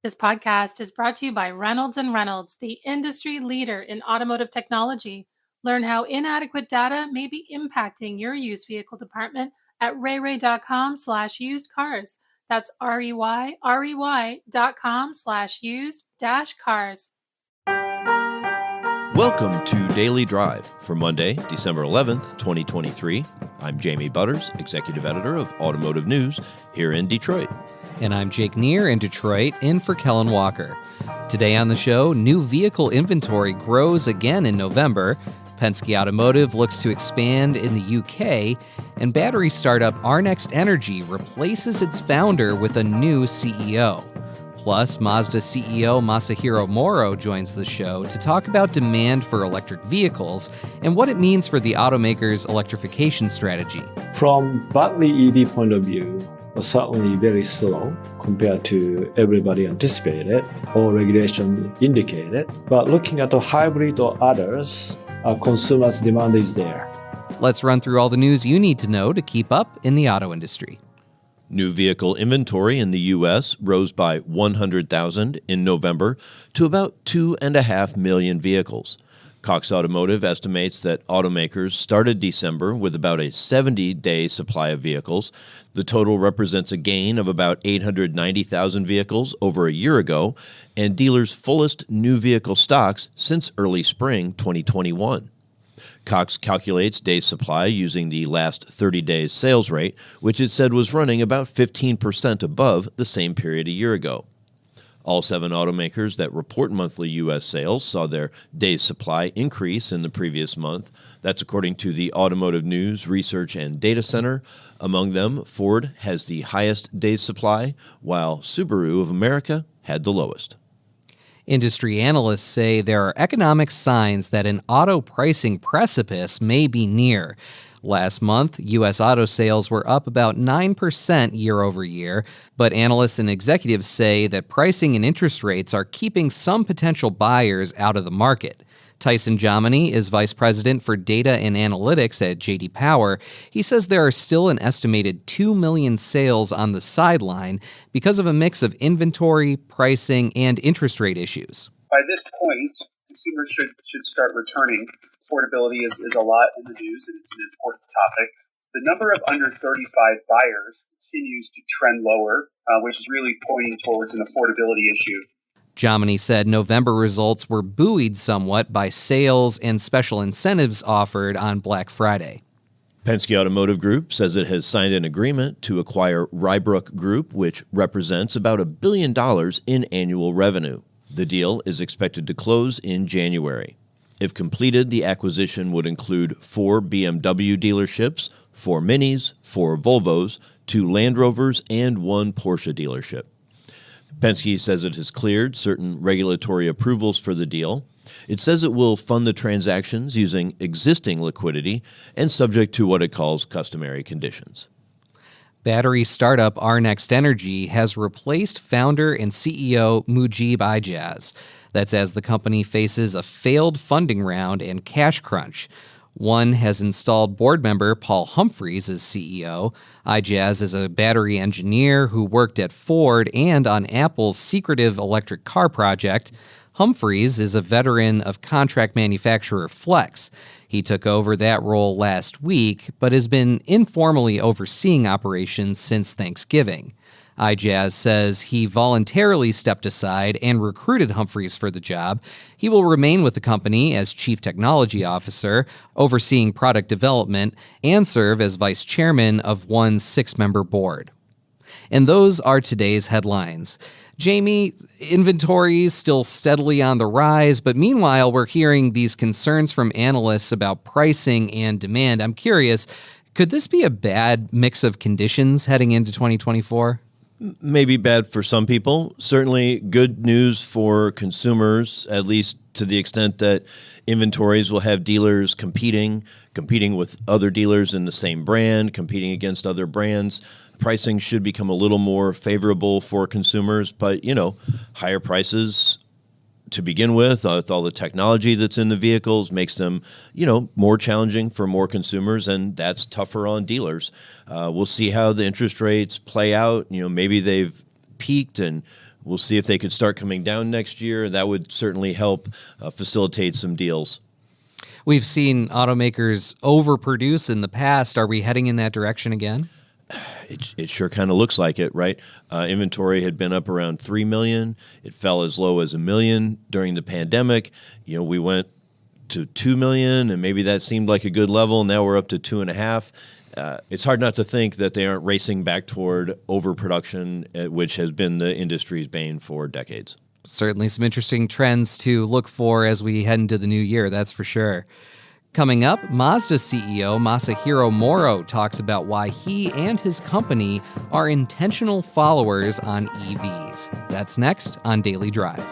This podcast is brought to you by Reynolds & Reynolds, the industry leader in automotive technology. Learn how inadequate data may be impacting your used vehicle department at rayray.com/used cars. That's reyry.com/used-cars. Welcome to Daily Drive for Monday, December 11th, 2023. I'm Jamie Butters, Executive Editor of Automotive News here in Detroit. And I'm Jake Neer in Detroit, in for Kellen Walker. Today on the show, new vehicle inventory grows again in November, Penske Automotive looks to expand in the UK, and battery startup Next Energy replaces its founder with a new CEO. Plus, Mazda CEO Masahiro Moro joins the show to talk about demand for electric vehicles and what it means for the automaker's electrification strategy. From battery EV point of view, certainly very slow compared to everybody anticipated or regulation indicated. But looking at the hybrid or others, consumers' demand is there. Let's run through all the news you need to know to keep up in the auto industry. New vehicle inventory in the U.S. rose by 100,000 in November to about 2.5 million vehicles. Cox Automotive estimates that automakers started December with about a 70-day supply of vehicles. The total represents a gain of about 890,000 vehicles over a year ago, and dealers' fullest new vehicle stocks since early spring 2021. Cox calculates days supply using the last 30 days sales rate, which it said was running about 15% above the same period a year ago. All 7 automakers that report monthly U.S. sales saw their days supply increase in the previous month. That's according to the Automotive News Research and Data Center. Among them, Ford has the highest days supply, while Subaru of America had the lowest. Industry analysts say there are economic signs that an auto pricing precipice may be near. Last month, U.S. auto sales were up about 9% year over year, but analysts and executives say that pricing and interest rates are keeping some potential buyers out of the market. Tyson Jominy is Vice President for Data and Analytics at J.D. Power. He says there are still an estimated 2 million sales on the sideline because of a mix of inventory, pricing, and interest rate issues. By this point, consumers should start returning. Affordability is a lot in the news, and it's an important topic. The number of under 35 buyers continues to trend lower, which is really pointing towards an affordability issue. Jominy said November results were buoyed somewhat by sales and special incentives offered on Black Friday. Penske Automotive Group says it has signed an agreement to acquire Rybrook Group, which represents about $1 billion in annual revenue. The deal is expected to close in January. If completed, the acquisition would include 4 BMW dealerships, 4 Minis, 4 Volvos, 2 Land Rovers, and 1 Porsche dealership. Penske says it has cleared certain regulatory approvals for the deal. It says it will fund the transactions using existing liquidity and subject to what it calls customary conditions. Battery startup Next Energy has replaced founder and CEO Mujib Ijaz. That's as the company faces a failed funding round and cash crunch. One has installed board member Paul Humphreys as CEO. Ijaz is a battery engineer who worked at Ford and on Apple's secretive electric car project. Humphreys is a veteran of contract manufacturer Flex. He took over that role last week, but has been informally overseeing operations since Thanksgiving. Ijaz says he voluntarily stepped aside and recruited Humphreys for the job. He will remain with the company as chief technology officer, overseeing product development, and serve as vice chairman of one 6-member board. And those are today's headlines. Jamie, inventory is still steadily on the rise, but meanwhile, we're hearing these concerns from analysts about pricing and demand. I'm curious, could this be a bad mix of conditions heading into 2024? Maybe bad for some people. Certainly good news for consumers, at least to the extent that inventories will have dealers competing with other dealers in the same brand, competing against other brands. Pricing should become a little more favorable for consumers, but, higher prices to begin with all the technology that's in the vehicles makes them, more challenging for more consumers, and that's tougher on dealers. We'll see how the interest rates play out. Maybe they've peaked, and we'll see if they could start coming down next year. That would certainly help facilitate some deals. We've seen automakers overproduce in the past. Are we heading in that direction again? It sure kind of looks like it, right? Inventory had been up around 3 million. It fell as low as 1 million during the pandemic. We went to 2 million, and maybe that seemed like a good level. Now we're up to 2.5. It's hard not to think that they aren't racing back toward overproduction, which has been the industry's bane for decades. Certainly some interesting trends to look for as we head into the new year, that's for sure. Coming up, Mazda CEO Masahiro Moro talks about why he and his company are intentional followers on EVs. That's next on Daily Drive.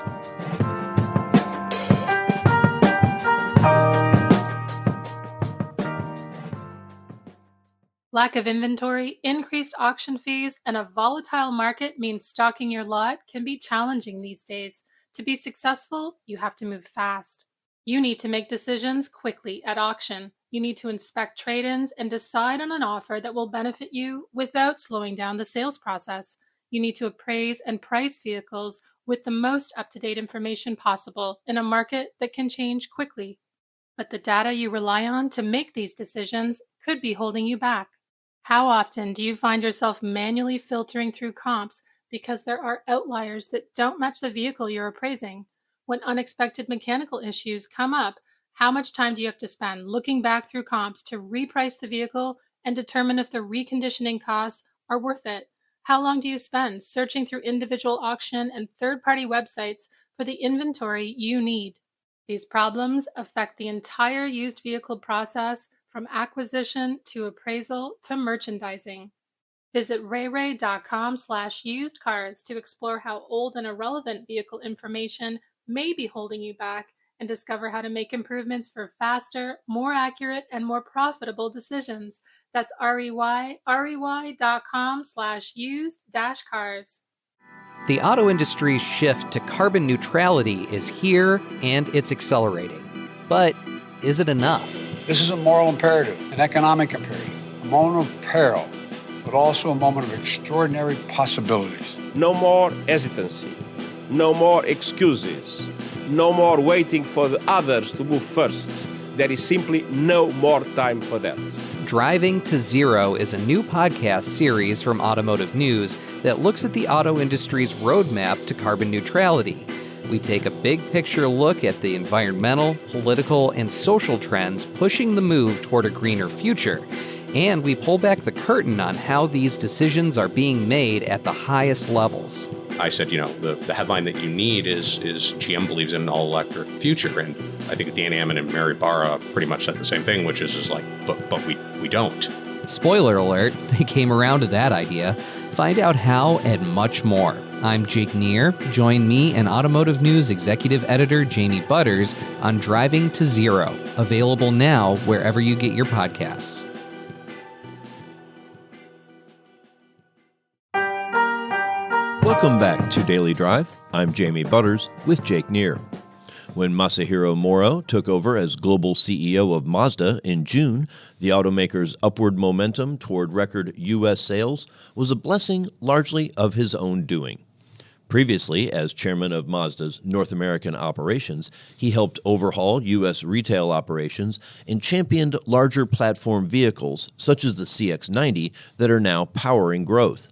Lack of inventory, increased auction fees, and a volatile market means stocking your lot can be challenging these days. To be successful, you have to move fast. You need to make decisions quickly at auction. You need to inspect trade-ins and decide on an offer that will benefit you without slowing down the sales process. You need to appraise and price vehicles with the most up-to-date information possible in a market that can change quickly. But the data you rely on to make these decisions could be holding you back. How often do you find yourself manually filtering through comps because there are outliers that don't match the vehicle you're appraising? When unexpected mechanical issues come up, how much time do you have to spend looking back through comps to reprice the vehicle and determine if the reconditioning costs are worth it? How long do you spend searching through individual auction and third-party websites for the inventory you need? These problems affect the entire used vehicle process, from acquisition to appraisal to merchandising. Visit rayray.com/usedcars to explore how old and irrelevant vehicle information may be holding you back and discover how to make improvements for faster, more accurate, and more profitable decisions. That's rey.com/used-cars. The auto industry's shift to carbon neutrality is here and it's accelerating. But is it enough? This is a moral imperative, an economic imperative, a moment of peril, but also a moment of extraordinary possibilities. No more hesitancy, no more excuses, no more waiting for the others to move first. There is simply no more time for that. Driving to Zero is a new podcast series from Automotive News that looks at the auto industry's roadmap to carbon neutrality. We take a big picture look at the environmental, political, and social trends pushing the move toward a greener future. And we pull back the curtain on how these decisions are being made at the highest levels. I said, the headline that you need is GM believes in an all-electric future. And I think Dan Ammon and Mary Barra pretty much said the same thing, which is like, but we don't. Spoiler alert, they came around to that idea. Find out how and much more. I'm Jake Neer. Join me and Automotive News Executive Editor Jamie Butters on Driving to Zero, available now wherever you get your podcasts. Welcome back to Daily Drive. I'm Jamie Butters with Jake Neer. When Masahiro Moro took over as global CEO of Mazda in June, the automaker's upward momentum toward record U.S. sales was a blessing largely of his own doing. Previously, as chairman of Mazda's North American operations, he helped overhaul U.S. retail operations and championed larger platform vehicles, such as the CX-90, that are now powering growth.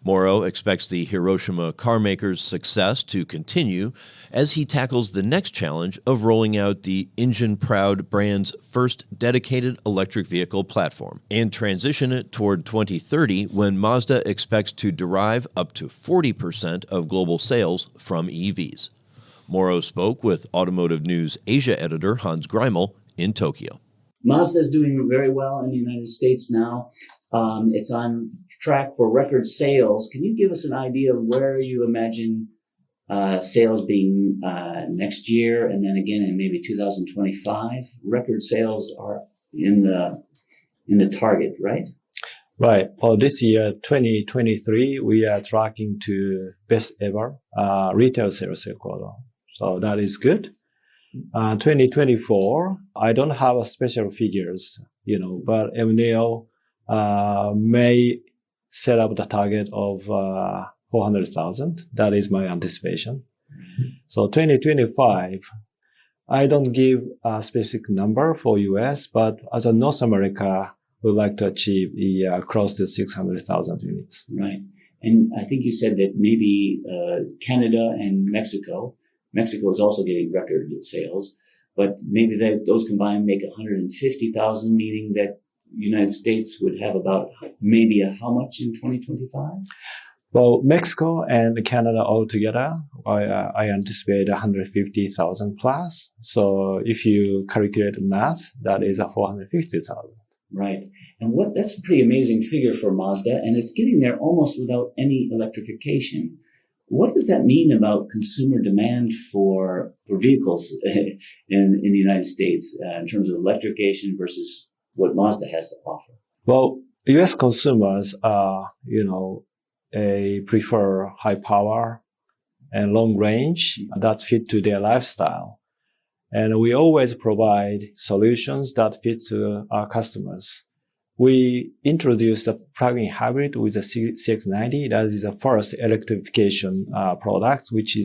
Moro expects the Hiroshima carmaker's success to continue as he tackles the next challenge of rolling out the engine-proud brand's first dedicated electric vehicle platform and transition it toward 2030 when Mazda expects to derive up to 40% of global sales from EVs. Moro spoke with Automotive News Asia editor Hans Greimel in Tokyo. Mazda is doing very well in the United States now. It's on track for record sales. Can you give us an idea of where you imagine sales being next year, and then again in maybe 2025? Record sales are in the target, right? Right. For this year, 2023, we are tracking to best ever retail sales quarter. So that is good. 2024, I don't have a special figures, but MNO may set up the target of 400,000. That is my anticipation. So 2025, I don't give a specific number for US, but as a North America, we would like to achieve close to 600,000 units. Right. And I think you said that maybe Canada and Mexico is also getting record sales, but maybe those combined make 150,000, meaning that United States would have about maybe how much in 2025? Well, Mexico and Canada altogether, I anticipate 150,000 plus. So if you calculate the math, that is 450,000. Right. And that's a pretty amazing figure for Mazda, and it's getting there almost without any electrification. What does that mean about consumer demand for vehicles in the United States in terms of electrification versus what Mazda has to offer? Well, US consumers are, they prefer high power and long range that fit to their lifestyle. And we always provide solutions that fit to our customers. We introduced a plug-in hybrid with the CX90. That is the first electrification product, which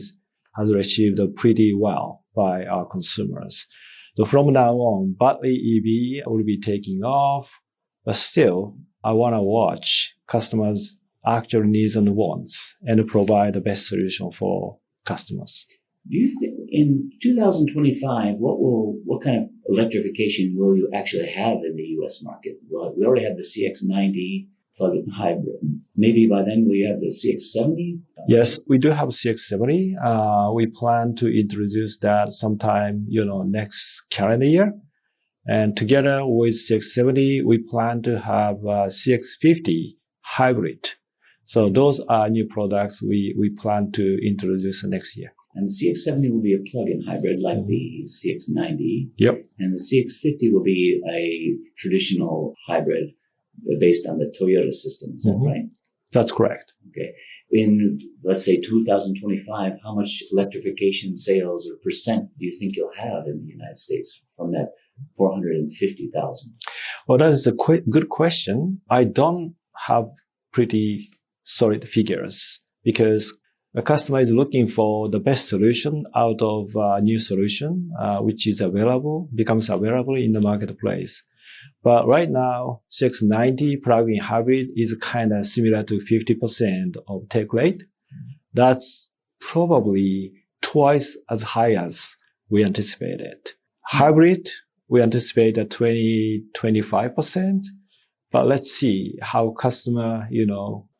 has received pretty well by our consumers. So from now on, battery EV will be taking off, but still, I want to watch customers' actual needs and wants and provide the best solution for customers. Do you think in 2025, what kind of electrification will you actually have in the U.S. market? Well, we already have the CX90 plug-in hybrid. Maybe by then we have the CX70? Yes, we do have CX70. We plan to introduce that sometime, next calendar year. And together with CX70, we plan to have CX50 hybrid. So those are new products we plan to introduce next year. And the CX70 will be a plug-in hybrid like the CX90. Yep. And the CX50 will be a traditional hybrid based on the Toyota system. Is that right? That's correct. Okay. In, let's say, 2025, how much electrification sales or percent do you think you'll have in the United States from that 450,000? Well, that is a good question. I don't have pretty solid figures because the customer is looking for the best solution out of a new solution, which becomes available in the marketplace. But right now, CX90 plug-in hybrid is kind of similar to 50% of take rate. That's probably twice as high as we anticipated. Hybrid, we anticipate 20-25%. But let's see how customer,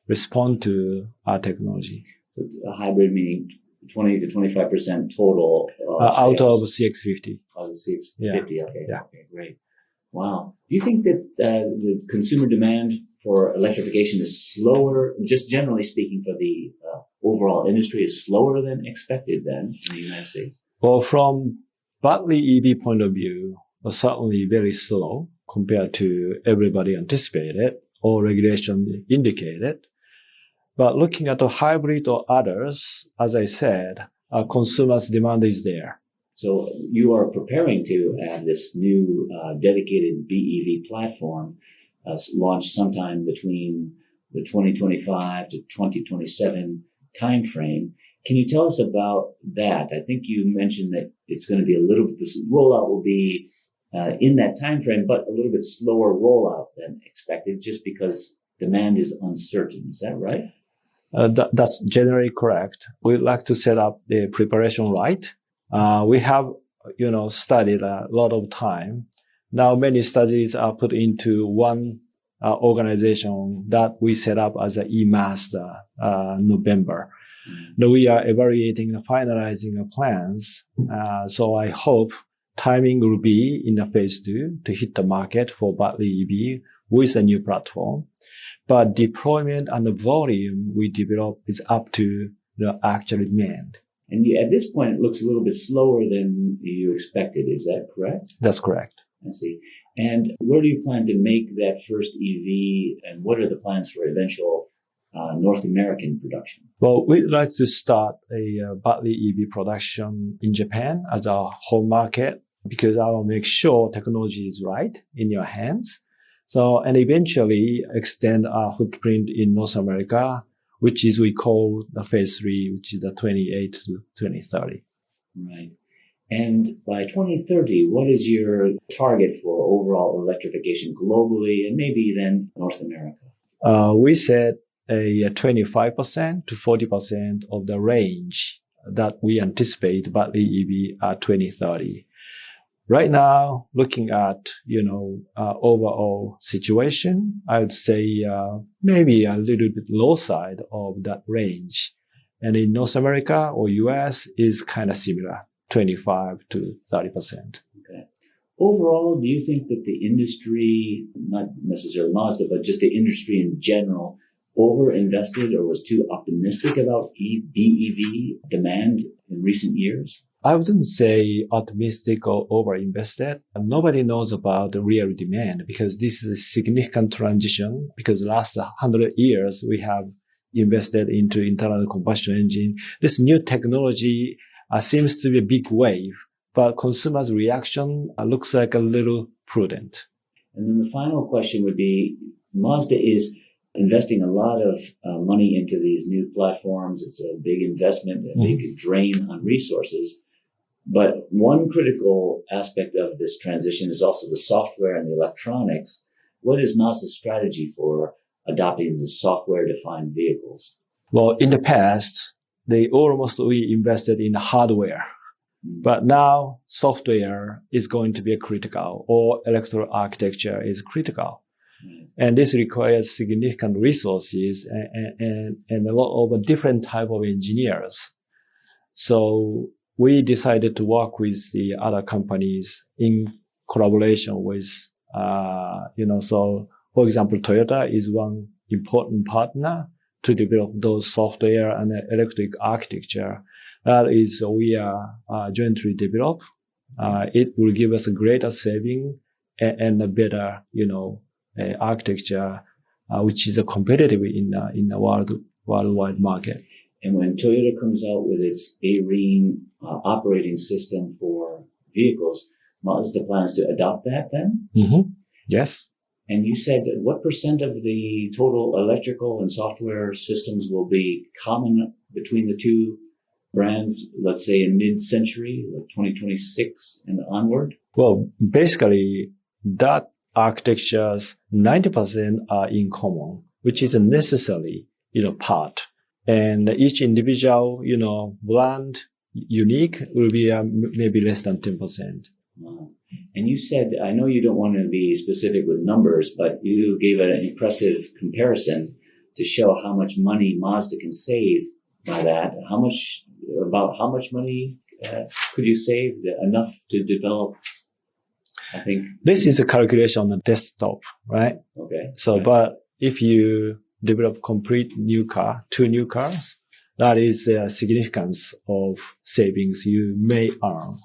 respond to our technology. So a hybrid meaning 20 to 25% total out of CX50. Out of CX50, Yeah. Okay. Yeah. Okay, great. Wow. Do you think that the consumer demand for electrification is slower, just generally speaking for the overall industry, is slower than expected then in the United States? Well, from battery EV point of view, certainly very slow compared to everybody anticipated or regulation indicated. But looking at the hybrid or others, as I said, consumers' demand is there. So you are preparing to have this new dedicated BEV platform launched sometime between the 2025 to 2027 timeframe. Can you tell us about that? I think you mentioned that it's going to be this rollout will be in that timeframe, but a little bit slower rollout than expected just because demand is uncertain. Is that right? That's generally correct. We'd like to set up the preparation right. We have, studied a lot of time. Now many studies are put into one organization that we set up as a Mazda November. Now we are evaluating and finalizing the plans. So I hope timing will be in the phase 2 to hit the market for battery EV with a new platform. But deployment and the volume we develop is up to the actual demand. And at this point, it looks a little bit slower than you expected. Is that correct? That's correct. I see. And where do you plan to make that first EV, and what are the plans for eventual North American production? Well, we'd like to start a battery EV production in Japan as our home market because I will make sure technology is right in your hands. So, and eventually extend our footprint in North America which is we call the phase 3, which is the 28 to 2030. Right. And by 2030, what is your target for overall electrification globally and maybe then North America? We said a 25% to 40% of the range that we anticipate battery EV at 2030. Right now, looking at, overall situation, I would say maybe a little bit low side of that range. And in North America or US is kind of similar, 25 to 30%. Okay. Overall, do you think that the industry, not necessarily Mazda, but just the industry in general, over-invested or was too optimistic about BEV demand in recent years? I wouldn't say optimistic or over-invested. Nobody knows about the real demand because this is a significant transition because the last 100 years we have invested into internal combustion engine. This new technology seems to be a big wave, but consumers' reaction looks like a little prudent. And then the final question would be, Mazda is investing a lot of money into these new platforms. It's a big investment, a big drain on resources. But one critical aspect of this transition is also the software and the electronics. What is Mazda's strategy for adopting the software-defined vehicles? Well, in the past, we invested in hardware. But now software is going to be critical, or electrical architecture is critical. And this requires significant resources and a lot of different type of engineers. So we decided to work with the other companies in collaboration with, so for example, Toyota is one important partner to develop those software and electric architecture. That is, we are jointly develop. It will give us a greater saving and a better, architecture, which is competitive in the worldwide market. And when Toyota comes out with its Arene operating system for vehicles, Mazda plans to adopt that then? Mm-hmm. Yes. And you said what percent of the total electrical and software systems will be common between the two brands, let's say in mid-century, like 2026 and onward? Well, basically, that architectures, 90% are in common, which is a necessary, part. And each individual, brand unique will be maybe less than 10%. Wow. And you said, I know you don't want to be specific with numbers, but you gave an impressive comparison to show how much money Mazda can save by that. How much money could you save? Enough to develop, I think. This is a calculation on the desktop, right? Okay. So, right. But if you develop complete two new cars, that is a significance of savings you may earn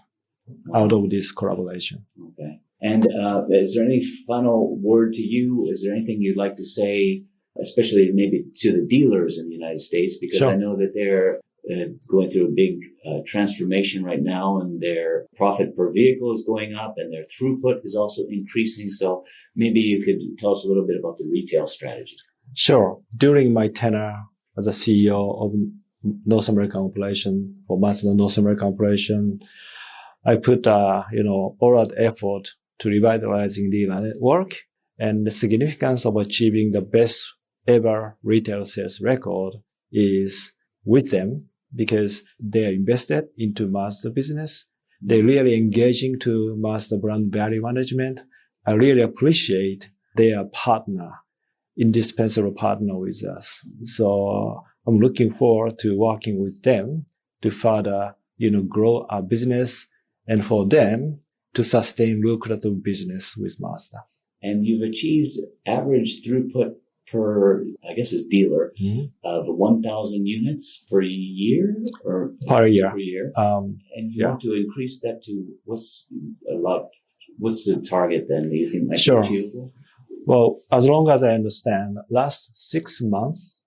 out of this collaboration. Okay. And is there any final word to you? Is there anything you'd like to say, especially maybe to the dealers in the United States? Because sure. I know that they're going through a big transformation right now, and their profit per vehicle is going up and their throughput is also increasing. So maybe you could tell us a little bit about the retail strategy. Sure. During my tenure as a CEO of North American operation for Mazda North American operation, I put, all out effort to revitalizing dealer network and the significance of achieving the best ever retail sales record is with them because they are invested into Mazda business. They're really engaging to Mazda brand value management. I really appreciate their partner, indispensable partner with us. So I'm looking forward to working with them to further, grow our business and for them to sustain lucrative business with Mazda. And you've achieved average throughput per, I guess it's dealer, of 1,000 units per year or per year. And you want to increase that to what's the target then? Do you think might be achievable? Well, as long as I understand, last 6 months,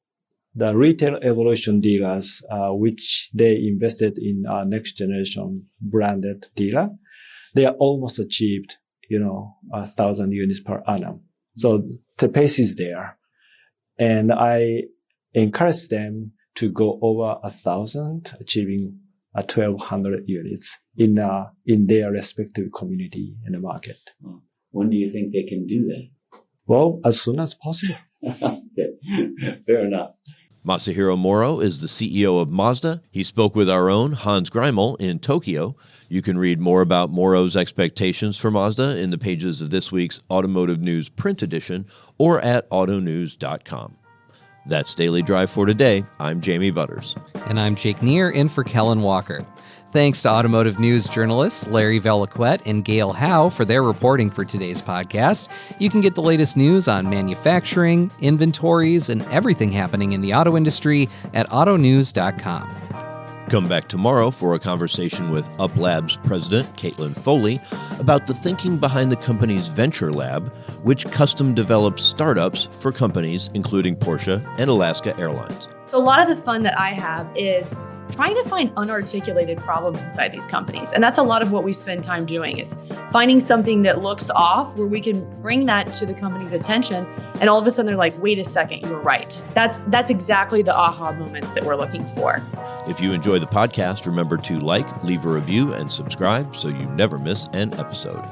the retail evolution dealers, which they invested in our next generation branded dealer, they are almost achieved, 1,000 units per annum. So the pace is there. And I encourage them to go over 1,000, achieving 1,200 units in their respective community and the market. When do you think they can do that? Well, as soon as possible. Fair enough. Masahiro Moro is the CEO of Mazda. He spoke with our own Hans Greimel in Tokyo. You can read more about Moro's expectations for Mazda in the pages of this week's Automotive News print edition or at autonews.com. That's Daily Drive for today. I'm Jamie Butters. And I'm Jake Neer, in for Kellen Walker. Thanks to Automotive News journalists Larry Velaquette and Gail Howe for their reporting for today's podcast. You can get the latest news on manufacturing, inventories, and everything happening in the auto industry at autonews.com. Come back tomorrow for a conversation with Up Labs president Caitlin Foley about the thinking behind the company's Venture Lab, which custom develops startups for companies including Porsche and Alaska Airlines. So a lot of the fun that I have is trying to find unarticulated problems inside these companies. And that's a lot of what we spend time doing, is finding something that looks off where we can bring that to the company's attention. And all of a sudden they're like, wait a second, you're right. That's exactly the aha moments that we're looking for. If you enjoy the podcast, remember to like, leave a review, and subscribe so you never miss an episode.